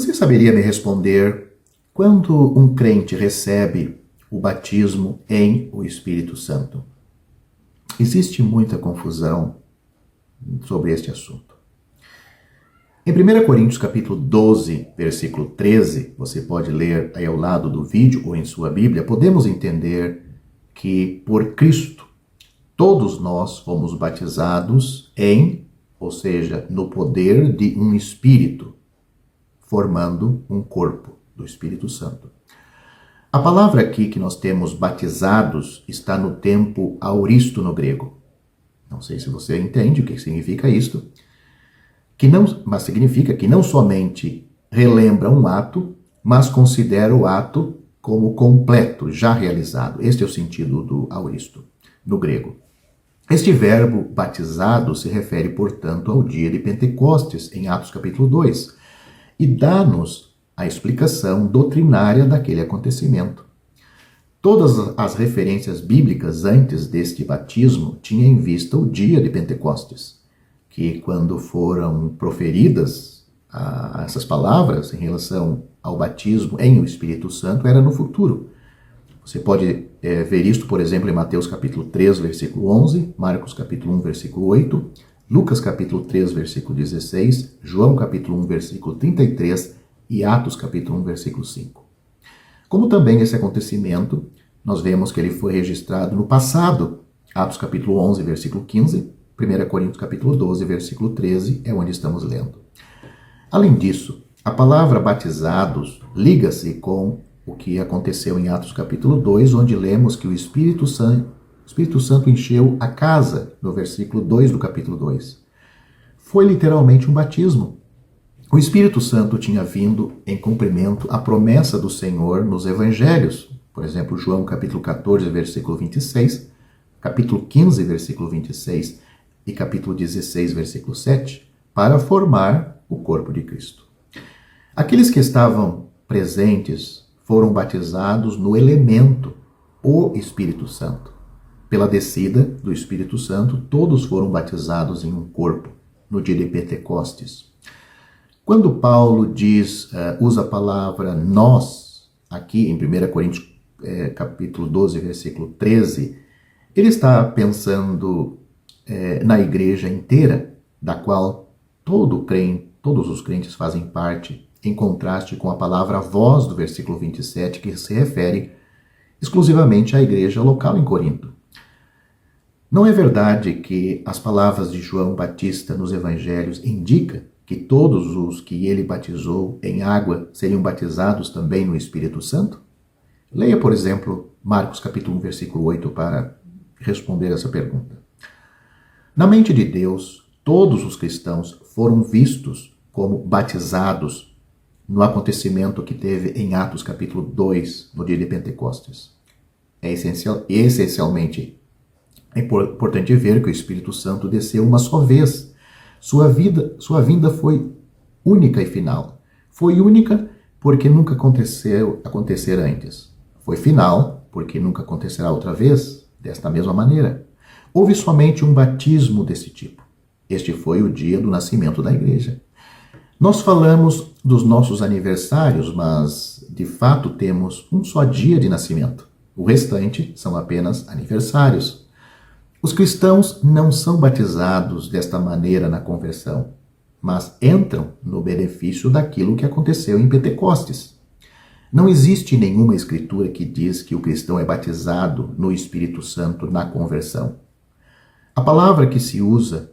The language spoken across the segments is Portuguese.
Você saberia me responder quando um crente recebe o batismo em o Espírito Santo? Existe muita confusão sobre este assunto. Em 1 Coríntios capítulo 12, versículo 13, você pode ler aí ao lado do vídeo ou em sua Bíblia, podemos entender que por Cristo todos nós fomos batizados em, ou seja, no poder de um Espírito, formando um corpo do Espírito Santo. A palavra aqui que nós temos batizados está no tempo auristo no grego. Não sei se você entende o que significa isto, mas significa que não somente relembra um ato, mas considera o ato como completo, já realizado. Este é o sentido do auristo no grego. Este verbo batizado se refere, portanto, ao dia de Pentecostes, em Atos capítulo 2, e dá-nos a explicação doutrinária daquele acontecimento. Todas as referências bíblicas antes deste batismo tinham em vista o dia de Pentecostes, que quando foram proferidas essas palavras em relação ao batismo em o Espírito Santo, era no futuro. Você pode ver isto, por exemplo, em Mateus capítulo 3, versículo 11, Marcos capítulo 1, versículo 8, Lucas capítulo 3, versículo 16, João capítulo 1, versículo 33 e Atos capítulo 1, versículo 5. Como também esse acontecimento, nós vemos que ele foi registrado no passado, Atos capítulo 11, versículo 15, 1 Coríntios capítulo 12, versículo 13, é onde estamos lendo. Além disso, a palavra batizados liga-se com o que aconteceu em Atos capítulo 2, onde lemos que o Espírito Santo encheu a casa, no versículo 2 do capítulo 2. Foi literalmente um batismo. O Espírito Santo tinha vindo em cumprimento à promessa do Senhor nos evangelhos. Por exemplo, João capítulo 14, versículo 26, capítulo 15, versículo 26 e capítulo 16, versículo 7, para formar o corpo de Cristo. Aqueles que estavam presentes foram batizados no elemento, o Espírito Santo. Pela descida do Espírito Santo, todos foram batizados em um corpo, no dia de Pentecostes. Quando Paulo usa a palavra nós, aqui em 1 Coríntios capítulo 12, versículo 13, ele está pensando na igreja inteira, da qual todos os crentes fazem parte, em contraste com a palavra vós do versículo 27, que se refere exclusivamente à igreja local em Corinto. Não é verdade que as palavras de João Batista nos evangelhos indicam que todos os que ele batizou em água seriam batizados também no Espírito Santo? Leia, por exemplo, Marcos capítulo 1, versículo 8, para responder essa pergunta. Na mente de Deus, todos os cristãos foram vistos como batizados no acontecimento que teve em Atos capítulo 2, no dia de Pentecostes. Essencialmente, é importante ver que o Espírito Santo desceu uma só vez. Sua vinda foi única e final. Foi única porque nunca acontecer antes. Foi final porque nunca acontecerá outra vez, desta mesma maneira. Houve somente um batismo desse tipo. Este foi o dia do nascimento da igreja. Nós falamos dos nossos aniversários, mas de fato temos um só dia de nascimento. O restante são apenas aniversários. Os cristãos não são batizados desta maneira na conversão, mas entram no benefício daquilo que aconteceu em Pentecostes. Não existe nenhuma escritura que diz que o cristão é batizado no Espírito Santo na conversão. A palavra que se usa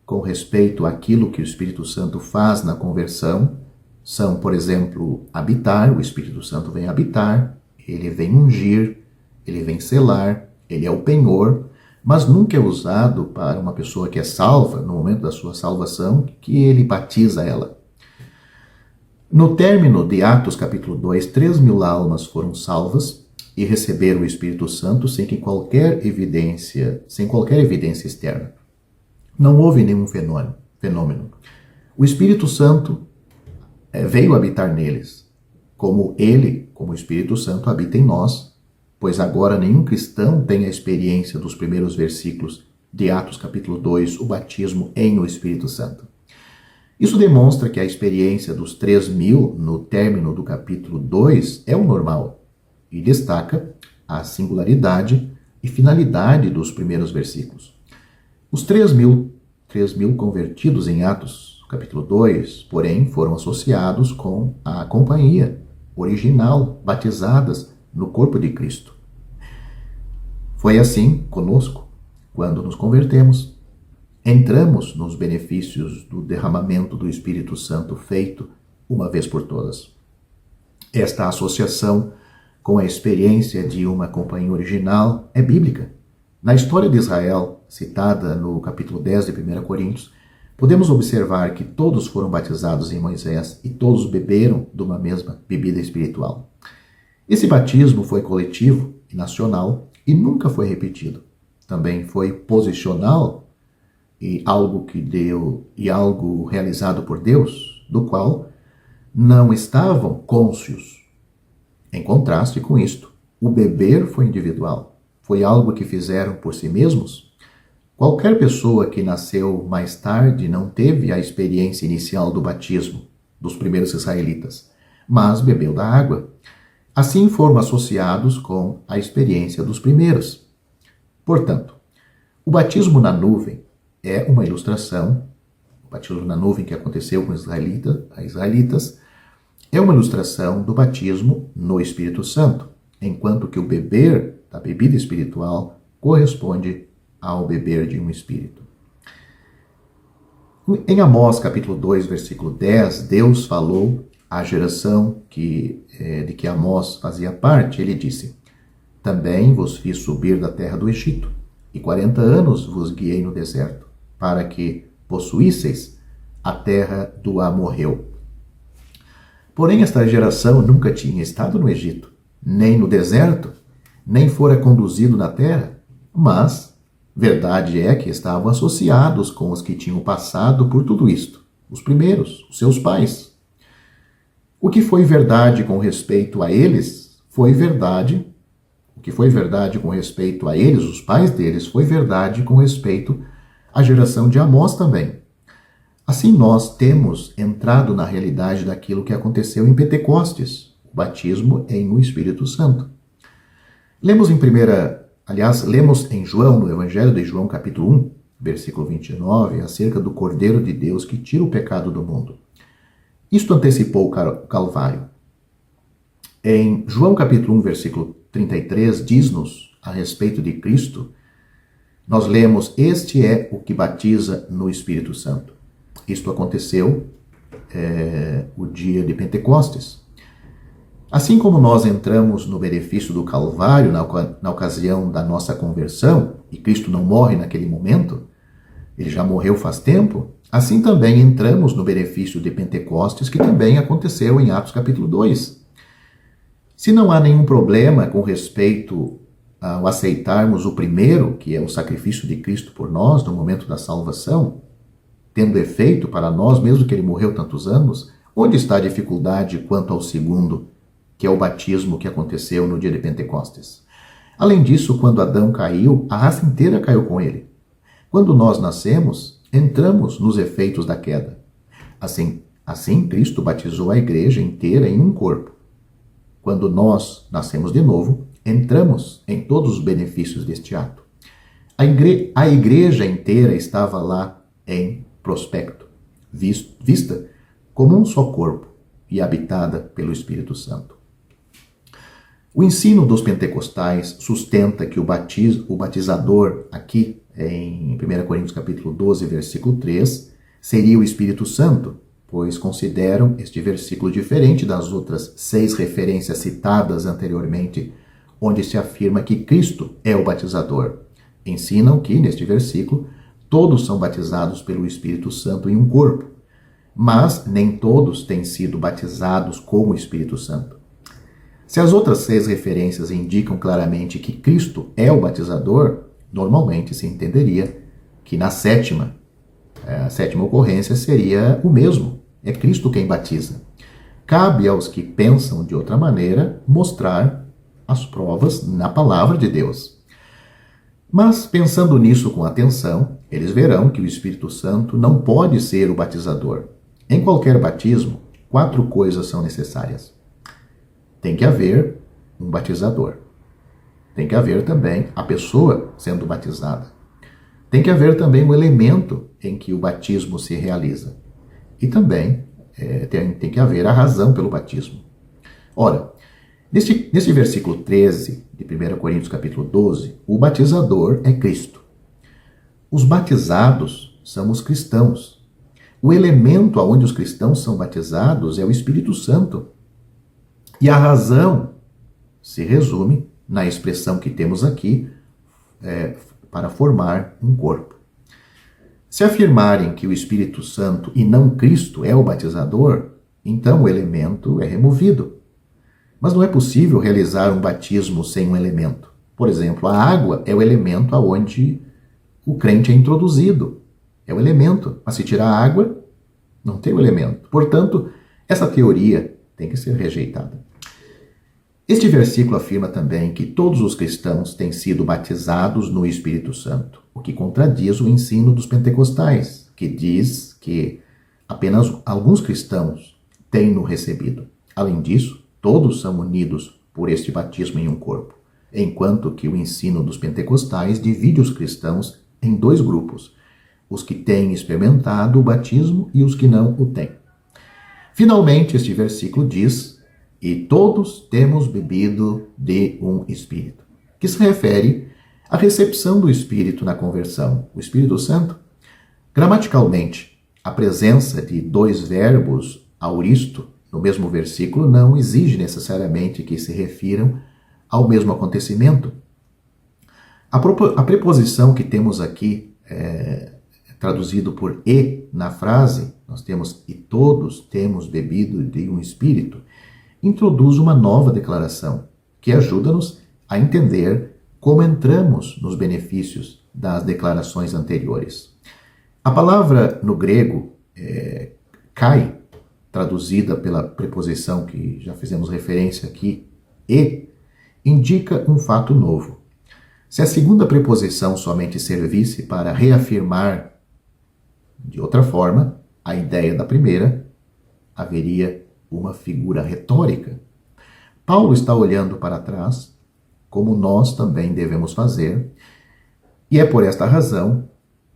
com respeito àquilo que o Espírito Santo faz na conversão são, por exemplo, habitar, o Espírito Santo vem habitar, ele vem ungir, ele vem selar, ele é o penhor, mas nunca é usado para uma pessoa que é salva, no momento da sua salvação, que ele batiza ela. No término de Atos capítulo 2, 3.000 almas foram salvas e receberam o Espírito Santo sem qualquer evidência externa. Não houve nenhum fenômeno. O Espírito Santo veio habitar neles, como o Espírito Santo habita em nós, pois agora nenhum cristão tem a experiência dos primeiros versículos de Atos capítulo 2, o batismo em o Espírito Santo. Isso demonstra que a experiência dos 3.000 no término do capítulo 2 é o normal e destaca a singularidade e finalidade dos primeiros versículos. Os 3.000 convertidos em Atos, capítulo 2, porém, foram associados com a companhia original, batizadas no corpo de Cristo. Foi assim conosco, quando nos convertemos. Entramos nos benefícios do derramamento do Espírito Santo feito uma vez por todas. Esta associação com a experiência de uma companhia original é bíblica. Na história de Israel, citada no capítulo 10 de 1 Coríntios, podemos observar que todos foram batizados em Moisés e todos beberam de uma mesma bebida espiritual. Esse batismo foi coletivo e nacional e nunca foi repetido. Também foi posicional e algo realizado por Deus, do qual não estavam cônscios. Em contraste com isto, o beber foi individual. Foi algo que fizeram por si mesmos. Qualquer pessoa que nasceu mais tarde não teve a experiência inicial do batismo dos primeiros israelitas, mas bebeu da água. Assim foram associados com a experiência dos primeiros. Portanto, o batismo na nuvem é uma ilustração, o batismo na nuvem que aconteceu com os israelitas é uma ilustração do batismo no Espírito Santo, enquanto que o beber da bebida espiritual corresponde ao beber de um espírito. Em Amós, capítulo 2, versículo 10, Deus falou à geração de que Amós fazia parte. Ele disse: também vos fiz subir da terra do Egito, e 40 anos vos guiei no deserto, para que possuísseis a terra do amorreu. Porém, esta geração nunca tinha estado no Egito, nem no deserto, nem fora conduzido na terra, mas verdade é que estavam associados com os que tinham passado por tudo isto, os primeiros, os seus pais. O que foi verdade com respeito a eles, foi verdade. O que foi verdade com respeito a eles, os pais deles, foi verdade com respeito à geração de Amós também. Assim, nós temos entrado na realidade daquilo que aconteceu em Pentecostes, o batismo em o Espírito Santo. Lemos em João, no Evangelho de João, capítulo 1, versículo 29, acerca do Cordeiro de Deus que tira o pecado do mundo. Isto antecipou o Calvário. Em João, capítulo 1, versículo 33, diz-nos a respeito de Cristo, nós lemos: este é o que batiza no Espírito Santo. Isto aconteceu o dia de Pentecostes. Assim como nós entramos no benefício do Calvário na ocasião da nossa conversão, e Cristo não morre naquele momento, ele já morreu faz tempo, assim também entramos no benefício de Pentecostes, que também aconteceu em Atos capítulo 2. Se não há nenhum problema com respeito ao aceitarmos o primeiro, que é o sacrifício de Cristo por nós no momento da salvação, tendo efeito para nós, mesmo que ele morreu tantos anos, onde está a dificuldade quanto ao segundo, que é o batismo que aconteceu no dia de Pentecostes? Além disso, quando Adão caiu, a raça inteira caiu com ele. Quando nós nascemos, entramos nos efeitos da queda. Assim, Cristo batizou a igreja inteira em um corpo. Quando nós nascemos de novo, entramos em todos os benefícios deste ato. A igreja inteira estava lá em prospecto, vista como um só corpo e habitada pelo Espírito Santo. O ensino dos pentecostais sustenta que o batizador, aqui em 1 Coríntios capítulo 12, versículo 3, seria o Espírito Santo, pois consideram este versículo diferente das outras 6 referências citadas anteriormente, onde se afirma que Cristo é o batizador. Ensinam que, neste versículo, todos são batizados pelo Espírito Santo em um corpo, mas nem todos têm sido batizados com o Espírito Santo. Se as outras 6 referências indicam claramente que Cristo é o batizador, normalmente se entenderia que a sétima ocorrência seria o mesmo, é Cristo quem batiza. Cabe aos que pensam de outra maneira mostrar as provas na palavra de Deus. Mas, pensando nisso com atenção, eles verão que o Espírito Santo não pode ser o batizador. Em qualquer batismo, 4 coisas são necessárias. Tem que haver um batizador. Tem que haver também a pessoa sendo batizada. Tem que haver também o elemento em que o batismo se realiza. E também tem que haver a razão pelo batismo. Ora, neste versículo 13 de 1 Coríntios capítulo 12, o batizador é Cristo. Os batizados são os cristãos. O elemento aonde os cristãos são batizados é o Espírito Santo. E a razão se resume na expressão que temos aqui, para formar um corpo. Se afirmarem que o Espírito Santo e não Cristo é o batizador, então o elemento é removido. Mas não é possível realizar um batismo sem um elemento. Por exemplo, a água é o elemento aonde o crente é introduzido. É o elemento. Mas se tirar a água, não tem o elemento. Portanto, essa teoria tem que ser rejeitada. Este versículo afirma também que todos os cristãos têm sido batizados no Espírito Santo, o que contradiz o ensino dos pentecostais, que diz que apenas alguns cristãos têm-no recebido. Além disso, todos são unidos por este batismo em um corpo, enquanto que o ensino dos pentecostais divide os cristãos em 2 grupos, os que têm experimentado o batismo e os que não o têm. Finalmente, este versículo diz: e todos temos bebido de um Espírito, que se refere à recepção do Espírito na conversão, o Espírito Santo. Gramaticalmente, a presença de 2 verbos auristo no mesmo versículo não exige necessariamente que se refiram ao mesmo acontecimento. A preposição que temos aqui, traduzido por e na frase, nós temos e todos temos bebido de um Espírito, introduz uma nova declaração, que ajuda-nos a entender como entramos nos benefícios das declarações anteriores. A palavra no grego, kai, traduzida pela preposição que já fizemos referência aqui, e, indica um fato novo. Se a segunda preposição somente servisse para reafirmar, de outra forma, a ideia da primeira, haveria uma figura retórica. Paulo está olhando para trás, como nós também devemos fazer, e é por esta razão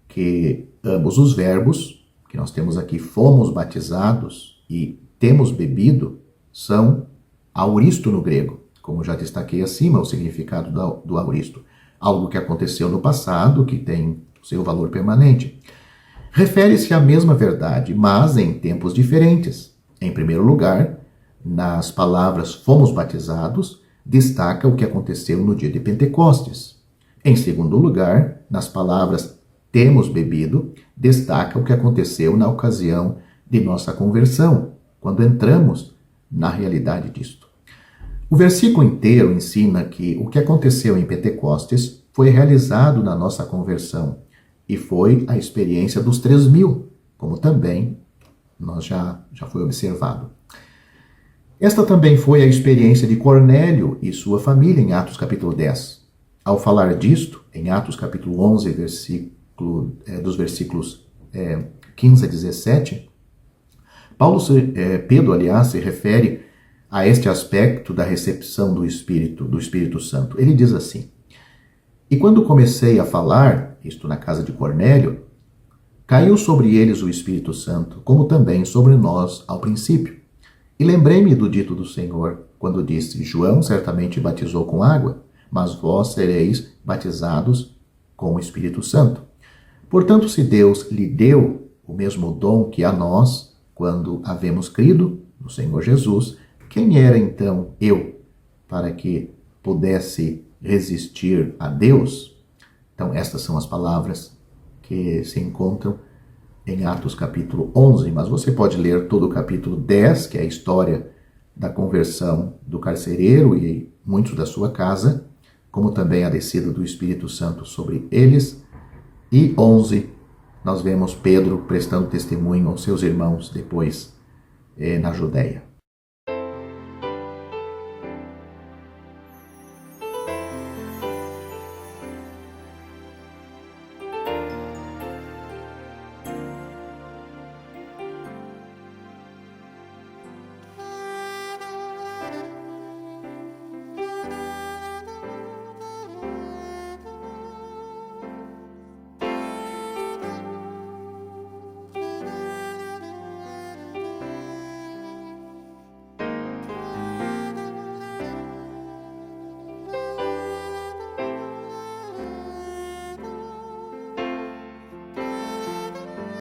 que ambos os verbos que nós temos aqui, fomos batizados e temos bebido, são auristo no grego, como já destaquei acima o significado do auristo, algo que aconteceu no passado, que tem seu valor permanente. Refere-se à mesma verdade, mas em tempos diferentes. Em primeiro lugar, nas palavras fomos batizados, destaca o que aconteceu no dia de Pentecostes. Em segundo lugar, nas palavras temos bebido, destaca o que aconteceu na ocasião de nossa conversão, quando entramos na realidade disto. O versículo inteiro ensina que o que aconteceu em Pentecostes foi realizado na nossa conversão e foi a experiência dos 3.000, como também já foi observado. Esta também foi a experiência de Cornélio e sua família em Atos capítulo 10. Ao falar disto, em Atos capítulo 11, dos versículos 15 a 17, Pedro, aliás, se refere a este aspecto da recepção do Espírito Santo. Ele diz assim: e quando comecei a falar, isto na casa de Cornélio, caiu sobre eles o Espírito Santo, como também sobre nós ao princípio. E lembrei-me do dito do Senhor, quando disse: João certamente batizou com água, mas vós sereis batizados com o Espírito Santo. Portanto, se Deus lhe deu o mesmo dom que a nós, quando havemos crido no Senhor Jesus, quem era então eu para que pudesse resistir a Deus? Então, estas são as palavras que se encontram em Atos capítulo 11, mas você pode ler todo o capítulo 10, que é a história da conversão do carcereiro e muitos da sua casa, como também a descida do Espírito Santo sobre eles. E 11, nós vemos Pedro prestando testemunho aos seus irmãos depois na Judéia.